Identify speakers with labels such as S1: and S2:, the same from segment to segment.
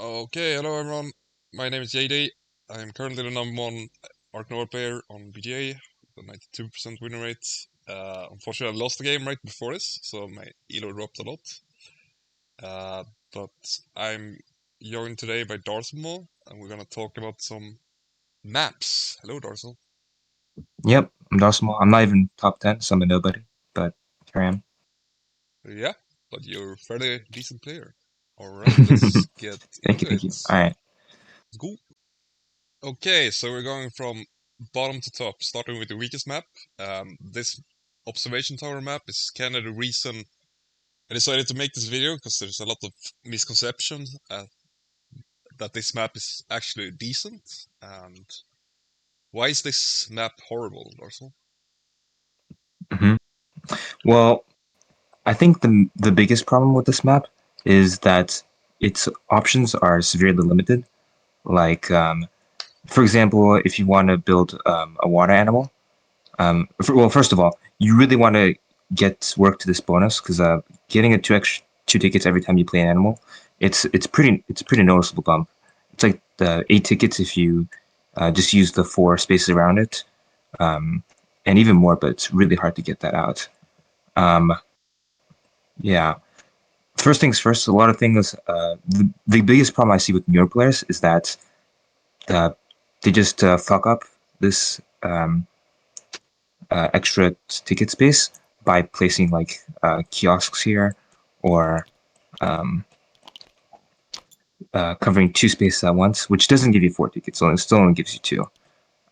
S1: Okay, hello everyone. My name is JD. I am currently the #1 Ark Nova player on BGA with a 92% winning rate. Unfortunately, I lost the game right before this, so my elo dropped a lot. But I'm joined today by Darcelmaw, and we're gonna talk about some maps. Hello, Darcel.
S2: Yep, I'm Darcelmaw. I'm not even top 10, so I'm a nobody, but here I am.
S1: Yeah, but you're a fairly decent player. All right, let's get
S2: Thank you,
S1: into
S2: thank
S1: it.
S2: you. All right.
S1: Let's go. Okay, so we're going from bottom to top, starting with the weakest map. This observation tower map is kind of the reason I decided to make this video, because there's a lot of misconception that this map is actually decent. And why is this map horrible, Darcel?
S2: hmm Well, I think the biggest problem with this map is that its options are severely limited. Like, for example, if you want to build a water animal, well, first of all, you really want to get work to this bonus because getting a two tickets every time you play an animal, it's pretty noticeable bump. It's like the 8 tickets if you just use the 4 spaces around it, um, and even more, but it's really hard to get that out. Um, yeah. First things first, a lot of things. The biggest problem I see with newer players is that uh, they just fuck up this extra ticket space by placing like kiosks here or um, covering 2 spaces at once, which doesn't give you 4 tickets, so it still only gives you two.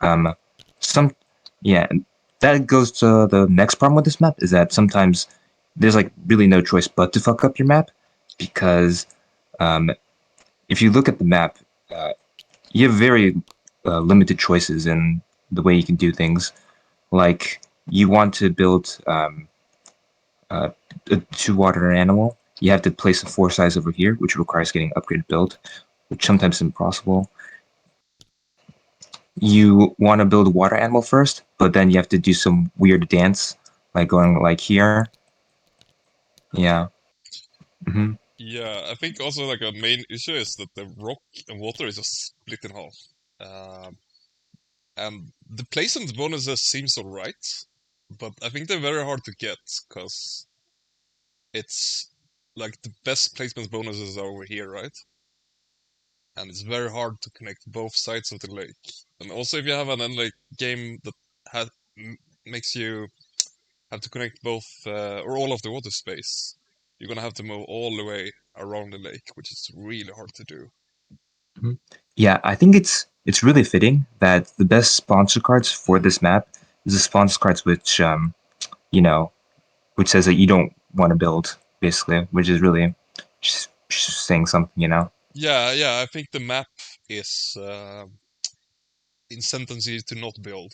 S2: Um, some, yeah, and that goes to the next problem with this map is that sometimes there's like really no choice but to fuck up your map because um, if you look at the map, uh, you have very limited choices in the way you can do things. Like you want to build uh, to water an animal, you have to place a 4 size over here, which requires getting upgraded build, which sometimes is impossible. You want to build a water animal first, but then you have to do some weird dance, like going like here. Yeah. hmm
S1: Yeah, I think also like a main issue is that the rock and water is just split in half. And the placement bonuses seems alright, but I think they're very hard to get, because it's like the best placement bonuses are over here, right? And it's very hard to connect both sides of the lake. And also, if you have an end lake game that ha makes you have to connect both or all of the water space, you're gonna have to move all the way around the lake, which is really hard to do.
S2: hmm Yeah, I think it's really fitting that the best sponsor cards for this map is the sponsor cards you know, which says that you don't want to build, basically, which is really just saying something.
S1: Yeah, I think the map is incentivizes you to not build.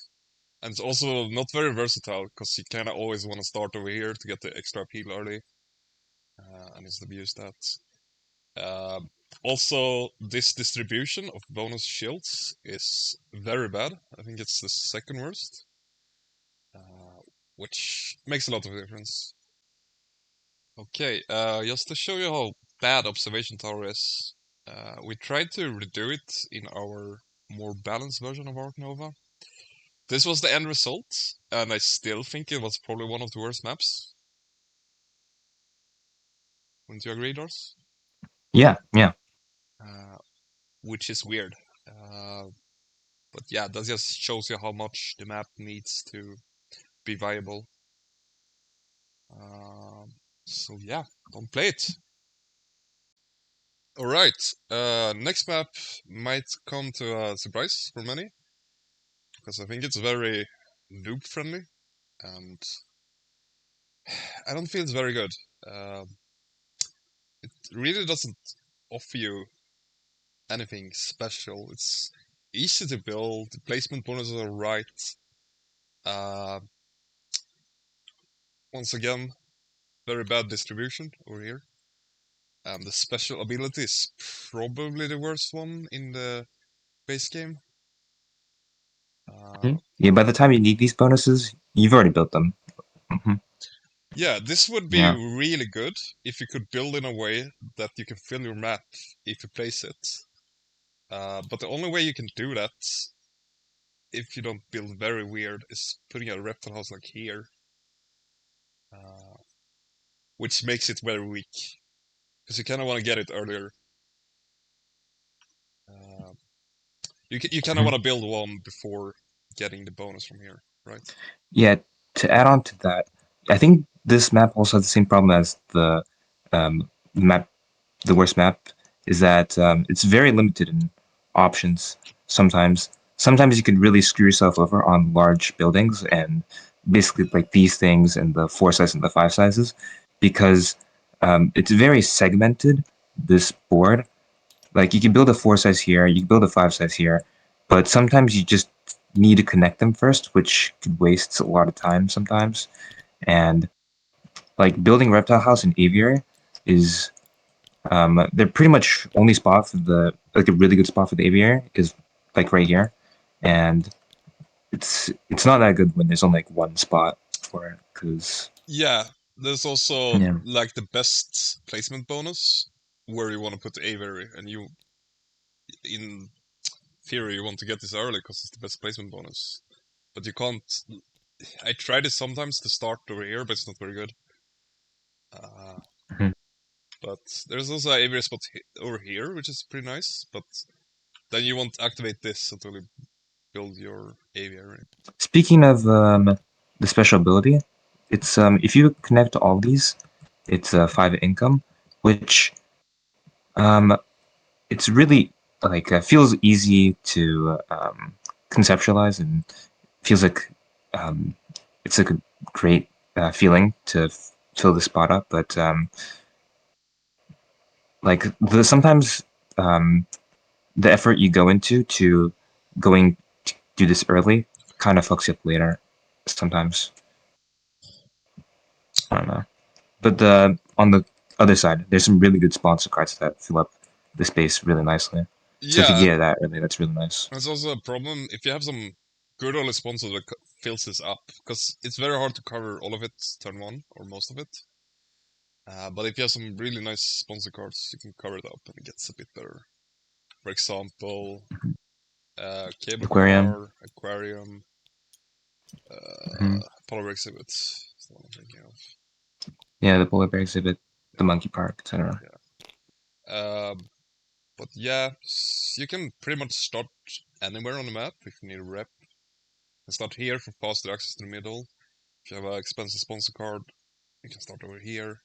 S1: And it's also not very versatile, because you kind of always want to start over here to get the extra appeal early, and instead abuse that. Uh, Also, this distribution of bonus shields is very bad. I think it's the second worst, uh, which makes a lot of difference. Okay, just to show you how bad Observation Tower is, we tried to redo it in our more balanced version of Ark Nova. This was the end result, and I still think it was probably one of the worst maps. Wouldn't you agree, Dars?
S2: Yeah, yeah.
S1: Uh, which is weird. Uh, but yeah, that just shows you how much the map needs to be viable. So yeah, don't play it. Alright, next map might come to a surprise for many, because I think it's very noob friendly, and I don't feel it's very good. Uh, it really doesn't offer you anything special. It's easy to build, the placement bonuses are right. Uh, Once again, very bad distribution over here. And the special ability is probably the worst one in the base game. Uh,
S2: Yeah, by the time you need these bonuses, you've already built them. hmm
S1: Yeah, this would be
S2: Yeah.
S1: really good if you could build in a way that you can fill your map if you place it. But the only way you can do that, if you don't build very weird, is putting a reptile house like here, uh, which makes it very weak. Because you kind of want to get it earlier. Uh, you kind of
S2: Mhm.
S1: want to build one before getting the bonus from here, right?
S2: Yeah, to add on to that, I think this map also has the same problem as the map, the worst map, is that it's very limited in options sometimes. Sometimes you can really screw yourself over on large buildings and basically like these things and the 4 size and the 5 sizes because it's very segmented, this board. Like you can build a 4 size here, you can build a 5 size here, but sometimes you just need to connect them first, which could waste a lot of time sometimes. And like building reptile house and aviary is they're pretty much only spot for the like a really good spot for the aviary is like right here, and it's not that good when there's only like one spot for it because
S1: Yeah, there's also
S2: yeah.
S1: like the best placement bonus where you want to put the aviary, and you, in theory, you want to get this early because it's the best placement bonus. But you can't. I tried it sometimes to start over here, but it's not very good. Uh,
S2: Mhm.
S1: but there's also an aviary spot over here, which is pretty nice. But then you won't activate this until you build your aviary.
S2: Speaking of the special ability, it's if you connect to all these, it's 5 income, which it's really like feels easy to conceptualize and feels like um, it's like a great feeling to fill the spot up. But like the sometimes um, the effort you go into to going to do this early kind of fucks you up later. Sometimes I don't know. But the on the other side, there's some really good sponsor cards that fill up the space really nicely. So if you
S1: Yeah,
S2: get that early, that's really nice.
S1: there's also a problem if you have some good early sponsor that fills this up, because it's very hard to cover all of it turn one or most of it. But if you have some really nice sponsor cards, you can cover it up and it gets a bit better. For example, cable
S2: Aquarium.
S1: car, aquarium,
S2: Mhm.
S1: polar exhibit. That's the one I'm thinking of.
S2: Yeah, the polar bear exhibit, the
S1: Yeah,
S2: monkey park, etc.
S1: yeah. But yeah, you can pretty much start anywhere on the map if you need a rep. And start here for faster access to the middle. If you have an expensive sponsor card, you can start over here.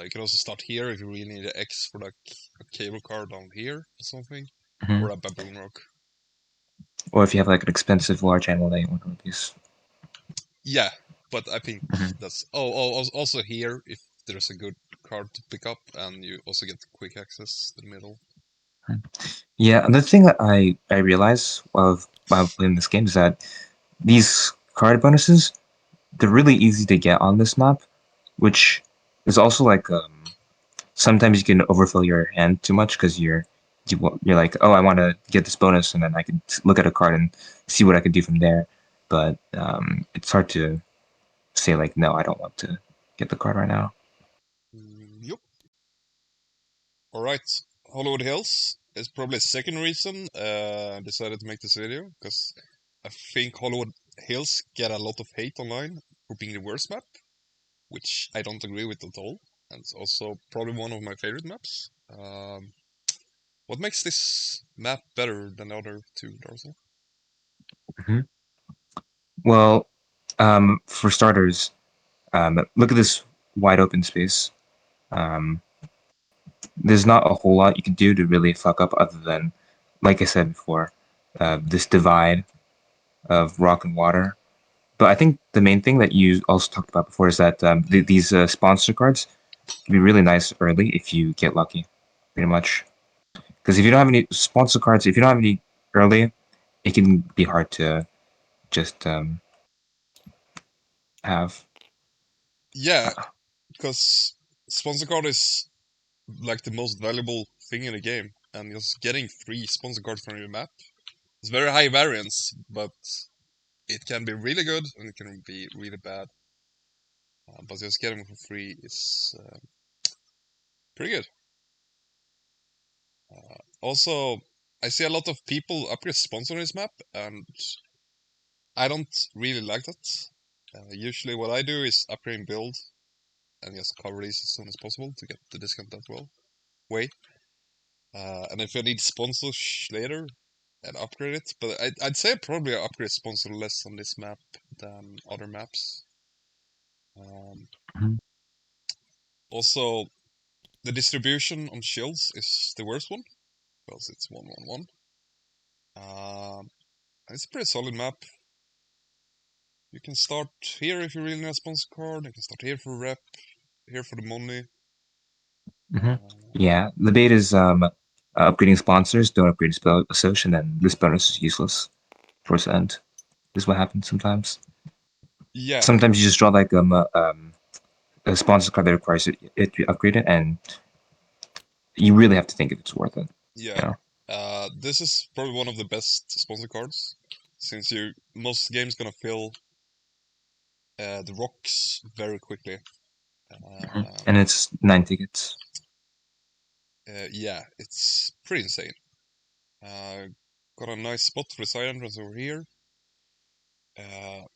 S1: You can also start here if you really need an X for like a cable car down here or something,
S2: Hmm.
S1: or a baboon rock.
S2: Or if you have like an expensive large animal that you want to release.
S1: Yeah, but I think
S2: Hmm.
S1: that's also here if there's a good card to pick up, and you also get quick access to the middle.
S2: Yeah, another thing that I realize while playing this game is that these card bonuses they're really easy to get on this map, which is also like sometimes you can overfill your hand too much because you're like, oh, I want to get this bonus, and then I can look at a card and see what I can do from there. But it's hard to say like, no, I don't want to get the card right now.
S1: Yup. All right. Hollywood Hills is probably the second reason I decided to make this video, because I think Hollywood Hills get a lot of hate online for being the worst map, which I don't agree with at all. And it's also probably one of my favorite maps. What makes this map better than the other two, Darcel?
S2: Hmm. Well, for starters, look at this wide open space. Um, there's not a whole lot you can do to really fuck up other than, like I said before, this divide of rock and water. But I think the main thing that you also talked about before is that these sponsor cards can be really nice early if you get lucky, pretty much. Because if you don't have any sponsor cards, if you don't have any early, it can be hard to just have.
S1: Yeah,
S2: Uh,
S1: because sponsor card is like the most valuable thing in the game, and just getting three sponsor cards from your map is very high variance, but it can be really good and it can be really bad. but just getting them for free is pretty good. Also, I see a lot of people upgrade spawns on this map, and I don't really like that. Usually what I do is upgrade and build, and just cover these as soon as possible to get the discount that way. And if I need sponsors later, I'd upgrade it. But I'd say I'd probably upgrade sponsor less on this map than other maps. Um,
S2: Mhm.
S1: Also, the distribution on shields is the worst one because it's 1-1-1. It's a pretty solid map. You can start here if you really need a sponsor card. You can start here for rep, here for the money.
S2: Mhm.
S1: Uh,
S2: Yeah, the bait is upgrading sponsors, don't upgrade spell association, and this bonus is useless towards the end. This is what happens sometimes.
S1: yeah,
S2: Sometimes you just draw like a sponsor card that requires it to be upgraded, and you really have to think if it's worth it.
S1: yeah.
S2: You know.
S1: This is probably one of the best sponsor cards, since most games gonna fill the rocks very quickly. Um,
S2: And it's 9 tickets.
S1: yeah, it's pretty insane. Uh, got a nice spot for the side entrance over here. Uh,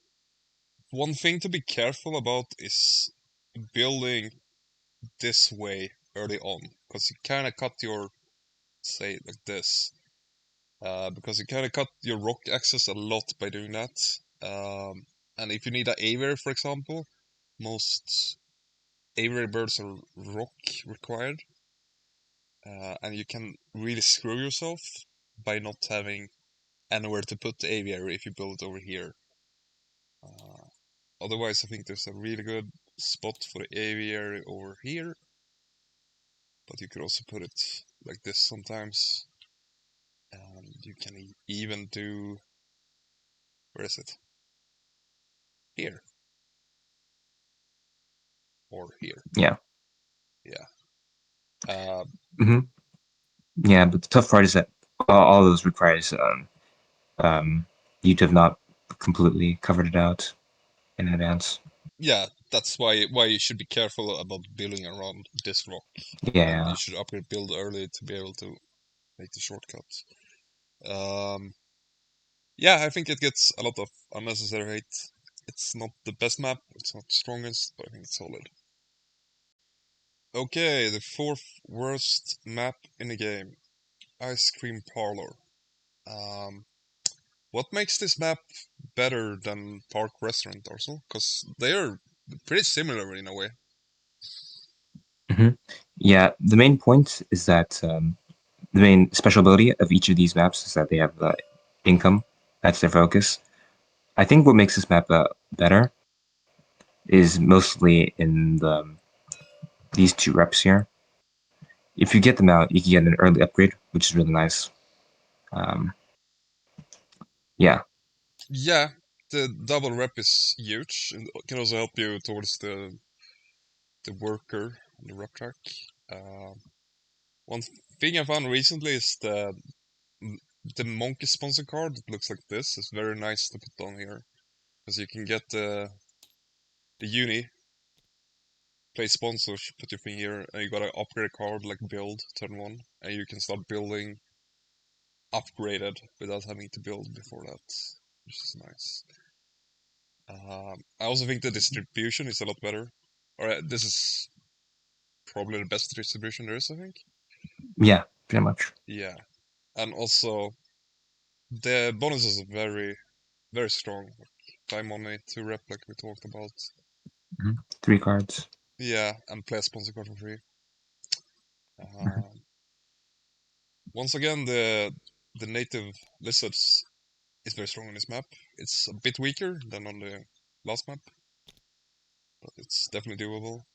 S1: One thing to be careful about is building this way early on, because you kind of cut your, say, like this, because you kind of cut your rock access a lot by doing that. And if you need an aviary, for example, most aviary birds are rock required, and you can really screw yourself by not having anywhere to put the aviary if you build it over here. Uh, Otherwise, I think there's a really good spot for the aviary over here, but you could also put it like this sometimes. And you can even do, where is it? Here or here.
S2: Yeah.
S1: Yeah. Uh,
S2: hmm Yeah, but the tough part is that all those requires um, you to have not completely covered it out in advance.
S1: yeah, that's why you should be careful about building around this rock, and you
S2: Yeah.
S1: should upgrade build early to be able to make the shortcuts. Um, yeah, I think it gets a lot of unnecessary hate. It's not the best map, it's not the strongest, but I think it's solid. Okay, the fourth worst map in the game, Ice Cream Parlor. Um, what makes this map better than Park Restaurant, Darcel? Because they are pretty similar in a way.
S2: hmm Yeah, the main point is that the main special ability of each of these maps is that they have income. That's their focus. I think what makes this map better is mostly in these two reps here. If you get them out, you can get an early upgrade, which is really nice. Um, yeah,
S1: Yeah, the double rep is huge and can also help you towards the worker on the rep track. Uh, One thing I found recently is the monkey sponsor card that looks like this. It's very nice to put on here because you can get the uni play sponsors, put your thing here, and you got an upgrade card like build turn one, and you can start building upgraded without having to build before that, which is nice. I also think the distribution is a lot better. Or this is probably the best distribution there is, I think.
S2: yeah, pretty much.
S1: Yeah, and also the bonuses are very, very strong. Like time money to rep, like we talked about.
S2: 3 cards.
S1: Yeah, and play a sponsor card for free. Um, Once again, the native lizards is very strong on this map. It's a bit weaker than on the last map, but it's definitely doable.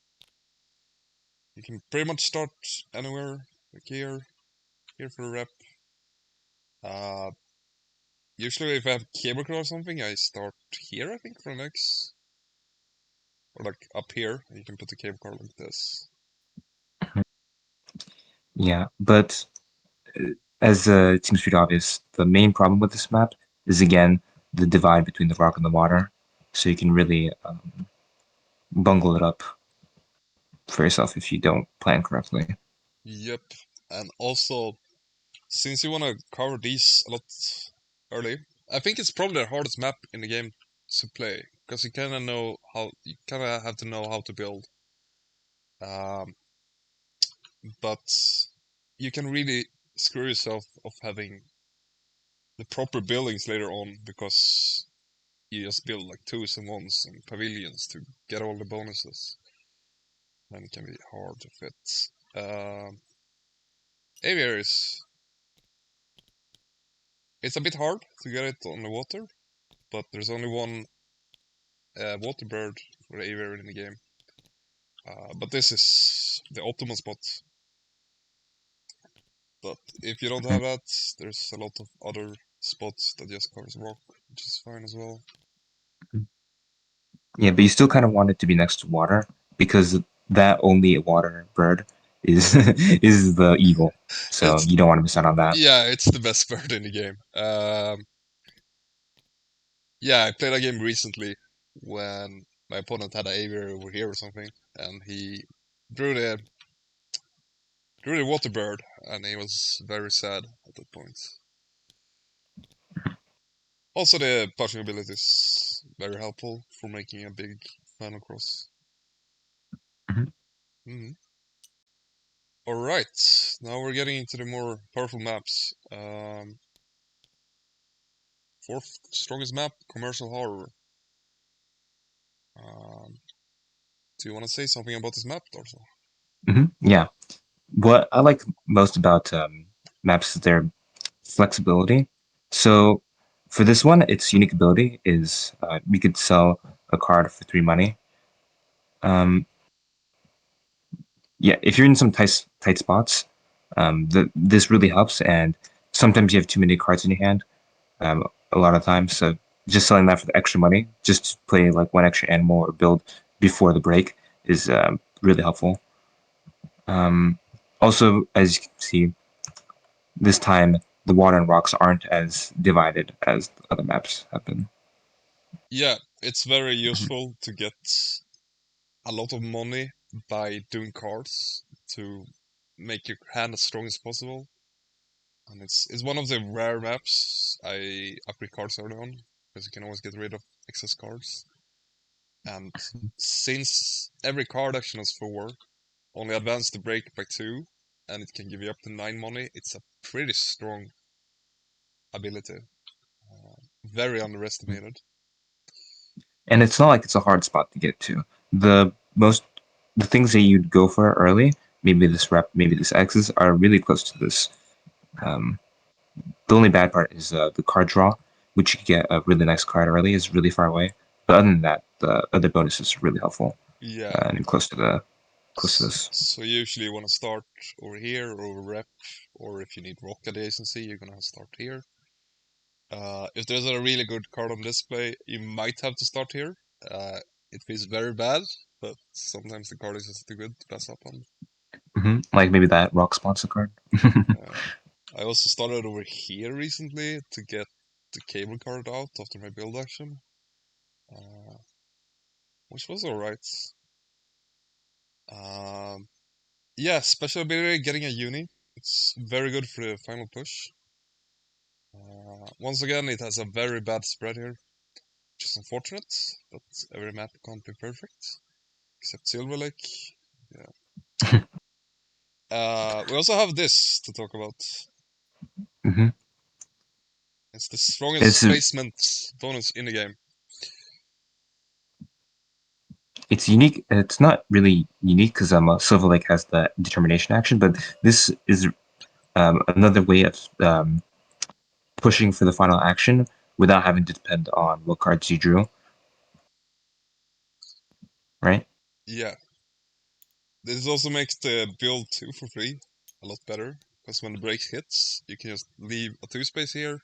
S1: You can pretty much start anywhere, like here for the rep. Uh, Usually if I have cable car or something, I start here, I think, for the next, or like up here, and you can put the cable car like this.
S2: Yeah, but as it seems pretty obvious, the main problem with this map is again the divide between the rock and the water. So you can really bungle it up for yourself if you don't plan correctly.
S1: Yep. And also, since you want to cover these a lot early, I think it's probably the hardest map in the game to play because you kind of have to know how to build. Um, but you can really screw yourself of having the proper buildings later on because you just build like twos and ones and pavilions to get all the bonuses. Then it can be hard to fit. Aviaries, it's a bit hard to get it on the water, but there's only one water bird for the aviary in the game. But this is the optimal spot. But if you don't have that, there's a lot of other spots that just covers rock, which is fine as well.
S2: Yeah, but you still kind of want it to be next to water because that only water bird is is the evil. So
S1: It's
S2: you don't want to miss out on that.
S1: Yeah, it's the best bird in the game. Yeah, I played a game recently when my opponent had an aviary over here or something, and he drew the drew the water bird, and he was very sad at that point. Also, the pushing ability is very helpful for making a big final cross.
S2: Mhm.
S1: Mm. All right, now we're getting into the more powerful maps. Fourth strongest map, commercial horror. Um, do you want to say something about this map, Darcel?
S2: Yeah. What I like most about maps is their flexibility. So for this one, its unique ability is you could sell a card for 3 money. Um, yeah, if you're in some tight spots, this really helps. And sometimes you have too many cards in your hand. A lot of times, so just selling that for the extra money, just to play like one extra animal or build before the break is really helpful. Um, Also, as you can see, this time the water and rocks aren't as divided as the other maps have been.
S1: Yeah, it's very
S2: Mhm.
S1: useful to get a lot of money by doing cards to make your hand as strong as possible. And it's one of the rare maps I upgrade cards early on because you can always get rid of excess cards. And since every card action is 4, only advance the break by 2, and it can give you up to 9 money, it's a pretty strong ability. Very underestimated.
S2: And it's not like it's a hard spot to get to. The most the things that you'd go for early, maybe this rep, maybe this X's, are really close to this. Um, the only bad part is the card draw, which you get a really nice card early is really far away. But other than that, the other bonuses are really helpful
S1: Yeah.
S2: and close to this.
S1: So usually you want to start over here or over rep, or if you need rock adjacency, you're gonna start here. If there's a really good card on display, you might have to start here. It feels very bad, but sometimes the card is just too good to pass up on.
S2: Like maybe that rock sponsor card.
S1: Uh, I also started over here recently to get the cable card out after my build action, uh, which was alright. Um, yeah, special ability, getting a uni. It's very good for the final push. Once again, it has a very bad spread here, which is unfortunate, but every map can't be perfect, except Silver Lake. Yeah. We also have this to talk about.
S2: hmm
S1: It's the strongest
S2: It's
S1: placement bonus in the game.
S2: it's unique. It's not really unique because Silver Lake has the determination action, but this is another way of pushing for the final action without having to depend on what cards you drew, right?
S1: Yeah, this also makes the build 2 for free a lot better, because when the break hits, you can just leave a 2 space here,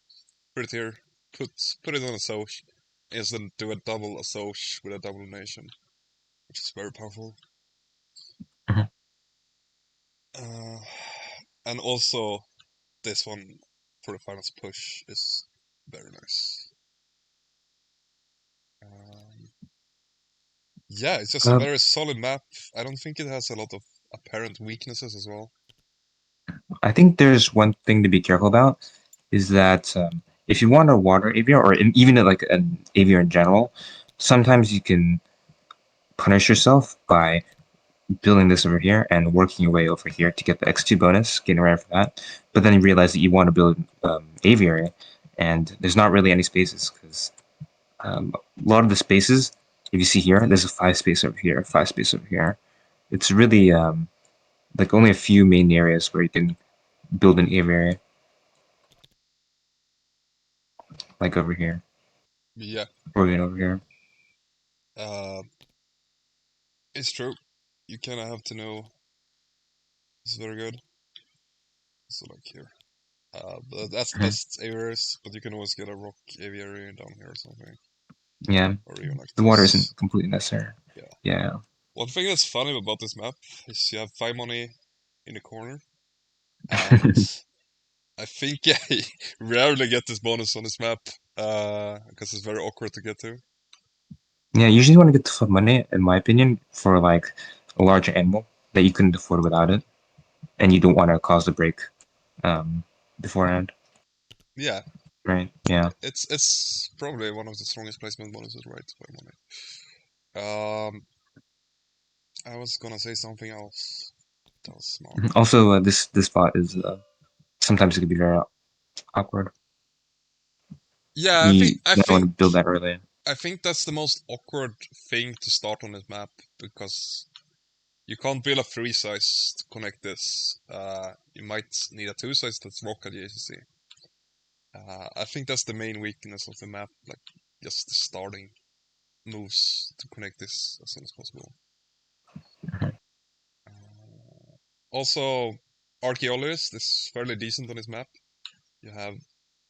S1: put it here, put it on a Soch, and then do a double a Soch with a double nation, which is very powerful.
S2: Mhm.
S1: Uh, and also, this one for the finals push is very nice. Um, Yeah, it's just a
S2: Uh,
S1: very solid map. I don't think it has a lot of apparent weaknesses as well.
S2: I think there's one thing to be careful about is that if you want a water aviar or even like an aviar in general, sometimes you can punish yourself by building this over here and working your way over here to get the X2 bonus, getting ready for that. But then you realize that you want to build aviary, and there's not really any spaces because a lot of the spaces, if you see here, there's a 5 space over here, 5 space over here. It's really like only a few main areas where you can build an aviary, like over here
S1: Yeah,
S2: or even over here.
S1: uh, it's true. You kind of have to know it's very good. So like here. But that's the
S2: Mhm.
S1: best aviaries, but you can always get a rock aviary down here or something.
S2: Yeah,
S1: Or even like
S2: the water
S1: this.
S2: isn't completely necessary.
S1: Yeah.
S2: Yeah.
S1: One thing that's funny about this map is you have 5 money in the corner, and I think I rarely get this bonus on this map, because it's very awkward to get to.
S2: Yeah, usually you want to get the flood money, in my opinion, for like a larger animal that you couldn't afford without it, and you don't want to cause the break um, beforehand,
S1: Yeah,
S2: right? Yeah.
S1: it's probably one of the strongest placement bonuses, right? 5 money. Um, I was gonna say something else. That was smart.
S2: Also, this spot is sometimes it can be very awkward.
S1: Yeah,
S2: You
S1: I
S2: don't want
S1: think
S2: to build that early.
S1: I think that's the most awkward thing to start on this map because you can't build a 3 size to connect this. You might need a 2 size that's rock adjacency. I think that's the main weakness of the map, like just the starting moves to connect this as soon as possible. Also, Archaeologist is fairly decent on this map. You have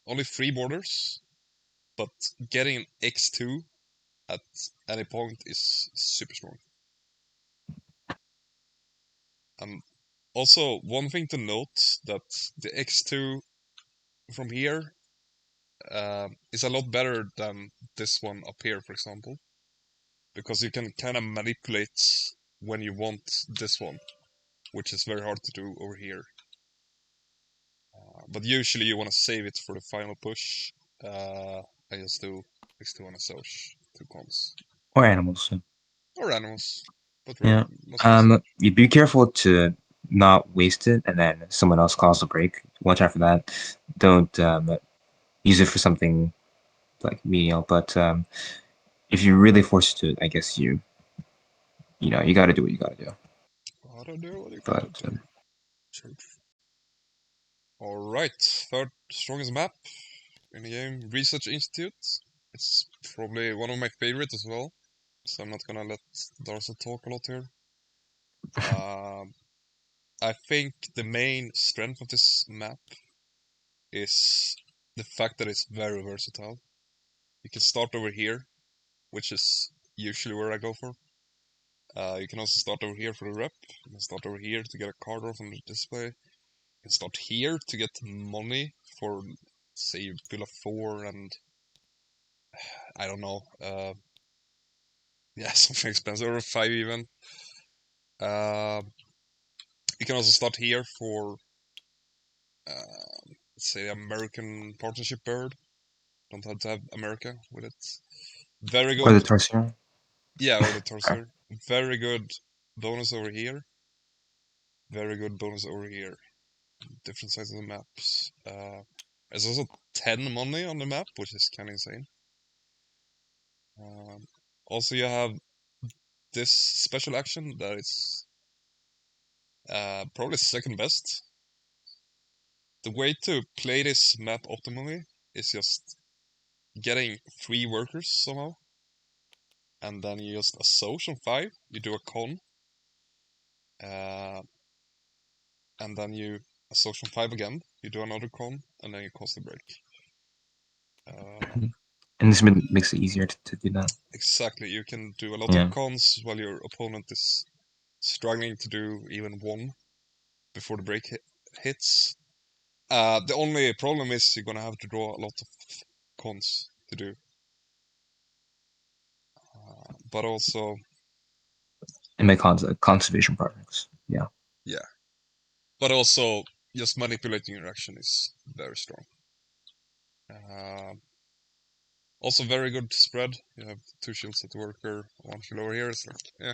S1: only 3 borders, but getting an X2 at any point is super strong. Also, one thing to note that the X2 from here is a lot better than this one up here, for example, because you can kind of manipulate when you want this one, which is very hard to do over here. But usually you want to save it for the final push. I just do X2 on a Soch, 2 cons.
S2: Or animals. So,
S1: Or animals, but
S2: yeah.
S1: mostly Soch.
S2: You be careful to not waste it, and then someone else calls a break. Watch out for that. Don't use it for something like menial. But if you're really forced to, I guess you know you got to do what you got to do.
S1: Gotta do what you
S2: But
S1: gotta do. Truth. Alright, third strongest map in the game, Research Institute. It's probably one of my favorite as well, so I'm not gonna let Darcel talk a lot here. Um, I think the main strength of this map is the fact that it's very versatile. You can start over here, which is usually where I go for. You can also start over here for the rep. You can start over here to get a card draw from the display. You can start here to get money for, say, you build a 4 and I don't know, yeah, something expensive or a 5 even. Uh, you can also start here for, let's say, American Partnership Bird. Don't have to have America with it. Very
S2: or the
S1: good,
S2: torsion.
S1: yeah, or the Torsier. Very good bonus over here. Very good bonus over here. Different sides of the maps. There's also 10 money on the map, which is kind of insane. Also, you have this special action that is probably second best. The way to play this map optimally is just getting 3 workers somehow, and then you just associate on 5, you do a con, uh, and then you associate on 5 again, you do another con, and then you cause the break.
S2: And this makes it easier to do that.
S1: Exactly, you can do a lot of
S2: Yeah.
S1: cons while your opponent is struggling to do even 1 before the break hits. The only problem is you're gonna have to draw a lot of cons to do. But also
S2: and make conservation projects. Yeah.
S1: Yeah, but also just manipulating your action is very strong. Uh, Also very good spread. You have 2 shields at the worker, 1 shield over here. It's like, yeah.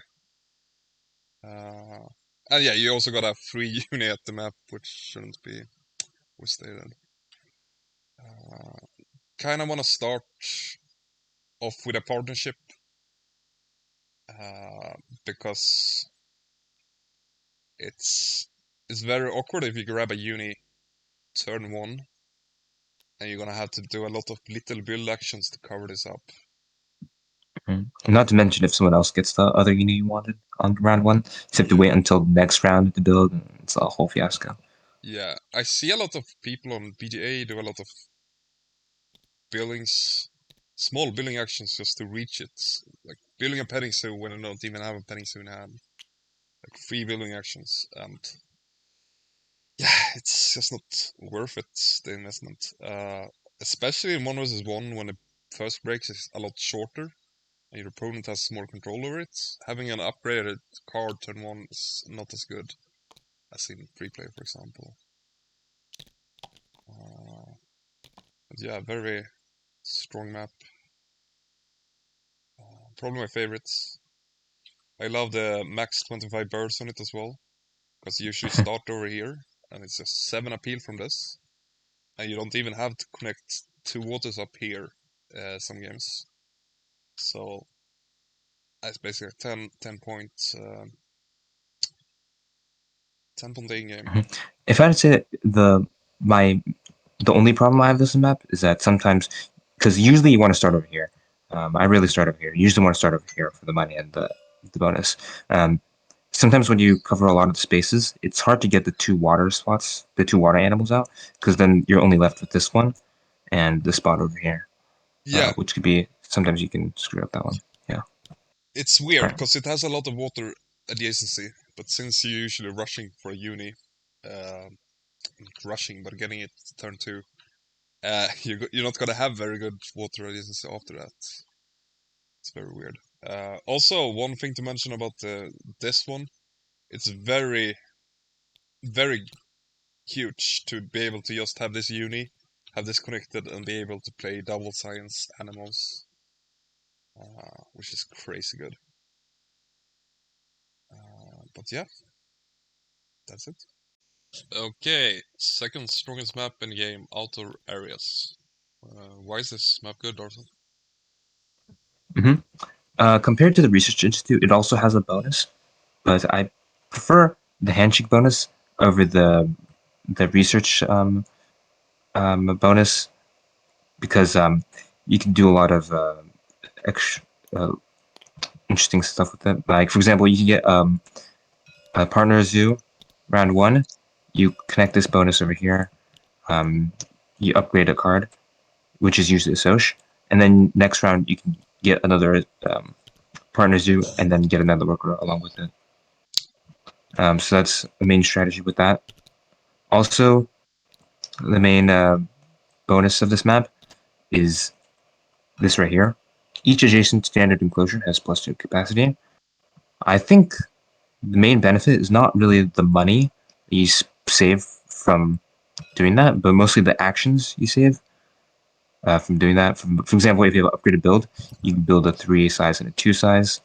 S1: And yeah, you also got a free unit at the map, which shouldn't be overstated. Kind of want to start off with a partnership, because it's very awkward if you grab a uni turn 1 and you're gonna have to do a lot of little build actions to cover this up.
S2: Not to mention if someone else gets the other unit you wanted on round 1, you have to
S1: Yeah.
S2: wait until the next round to build, and it's a whole fiasco.
S1: Yeah, I see a lot of people on BGA do a lot of buildings, small building actions just to reach it. Like building a petting zoo when I don't even have a petting zoo in hand. Like 3 building actions, and yeah, it's just not worth it, the investment. Especially in 1 versus 1 when the first breaks is a lot shorter and your opponent has more control over it. Having an upgraded card turn 1 is not as good as in free play, for example. But yeah, very strong map. Probably my favorites. I love the max 25 birds on it as well, because you usually start over here, and it's just 7 appeal from this, and you don't even have to connect 2 waters up here some games. So it's basically a 10 point, 10 point in game.
S2: If I had to say my the only problem I have with this map is that sometimes, because usually you want to start over here. I really start over here. You usually want to start over here for the money and the bonus. Um, Sometimes when you cover a lot of the spaces, it's hard to get the 2 water spots, the 2 water animals out, because then you're only left with this one and the spot over here,
S1: Yeah,
S2: which could be sometimes you can screw up that one. Yeah.
S1: it's
S2: All
S1: weird
S2: right.
S1: because it has a lot of water adjacency, but since you're usually rushing for a uni, uh, rushing but getting it turn 2, you're not gonna have very good water adjacency after that. It's very weird. Also, one thing to mention about this one, it's very, very huge to be able to just have this uni, have this connected, and be able to play double science animals, which is crazy good. But yeah, that's it. Okay, second strongest map in the game, outer areas. Why is this map good, Darcel?
S2: hmm Compared to the Research Institute, it also has a bonus, but I prefer the handshake bonus over the research bonus because you can do a lot of extra, uh, interesting stuff with it. Like for example, you can get a partner zoo round 1. You connect this bonus over here. Um, you upgrade a card, which is usually a Soch, and then next round you can get another partner zoo and then get another worker along with it. So that's the main strategy with that. Also, the main bonus of this map is this right here. Each adjacent standard enclosure has +2 capacity. I think the main benefit is not really the money you save from doing that, but mostly the actions you save from doing that. For example, if you have an upgraded build, you can build a 3 size and a 2 size.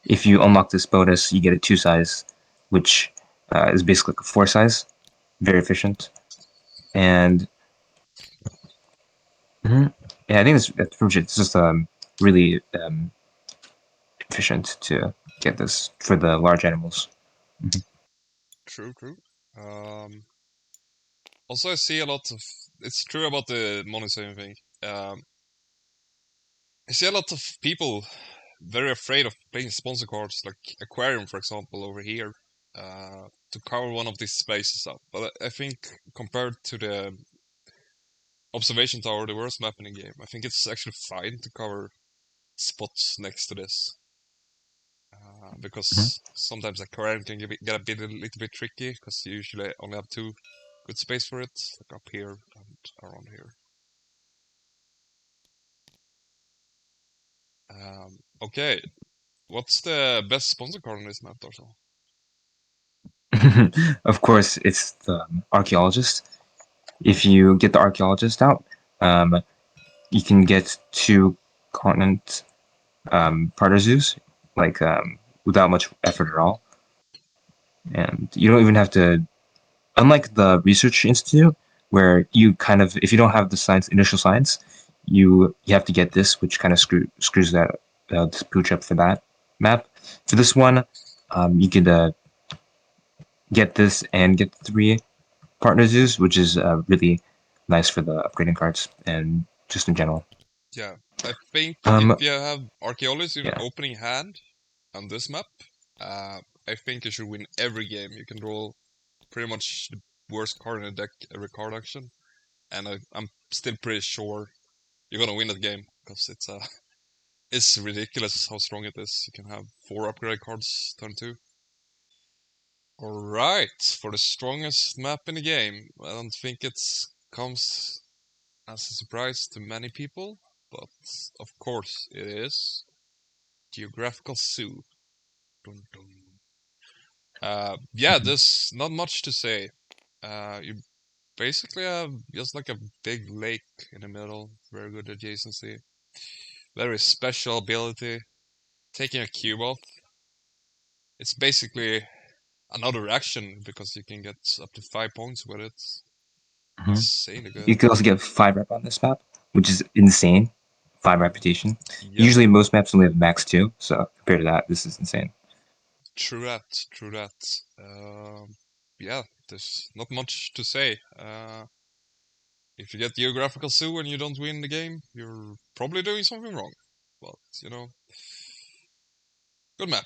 S2: If you unlock this bonus, you get a 2 size, which is basically like a 4 size. Very efficient. And yeah, I think that's pretty much it. It's just really efficient to get this for the large animals.
S1: True, true. Um, Also, I see a lot of. It's true about the money saving thing. I see a lot of people very afraid of playing sponsor cards, like Aquarium, for example, over here, to cover one of these spaces up. But I think compared to the Observation Tower, the worst map in the game, I think it's actually fine to cover spots next to this.
S2: Mhm.
S1: Because sometimes Aquarium can get a little bit tricky, because you usually only have 2 good space for it, like up here and around here. Okay, What's the best sponsor card on this map, Darcel?
S2: Of course, it's the archaeologist. If you get the archaeologist out, um, you can get two continent partner zoos, like without much effort at all. And you don't even have to, unlike the research institute, where you kind of, if you don't have the science, initial science, you have to get this, which kind of screws that this pooch up for that map. For this one, you could get this and get the three partner zoos, which is really nice for the upgrading cards and just in general.
S1: Yeah, I think if
S2: Um,
S1: you have Archaeologist in your
S2: yeah.
S1: opening hand on this map, I think you should win every game. You can draw pretty much the worst card in the deck every card action, and I'm still pretty sure you're gonna win that game because it's ridiculous how strong it is. You can have 4 upgrade cards turn 2. Alright, for the strongest map in the game, I don't think it comes as a surprise to many people, but of course it is Geographical Zoo. Dun, dun. Yeah,
S2: Mhm.
S1: there's not much to say. You basically have just like a big lake in the middle, very good adjacency, very special ability. Taking a cube off, it's basically another action because you can get up to 5 points with it.
S2: Mhm.
S1: Insanely
S2: You
S1: good.
S2: could also get 5 rep on this map, which is insane. Five reputation.
S1: Yep,
S2: Usually most maps only have max 2, so compared to that, this is insane.
S1: true that, true that. Yeah, there's not much to say. If you get Geographical Zoo and you don't win the game, you're probably doing something wrong. But, good map.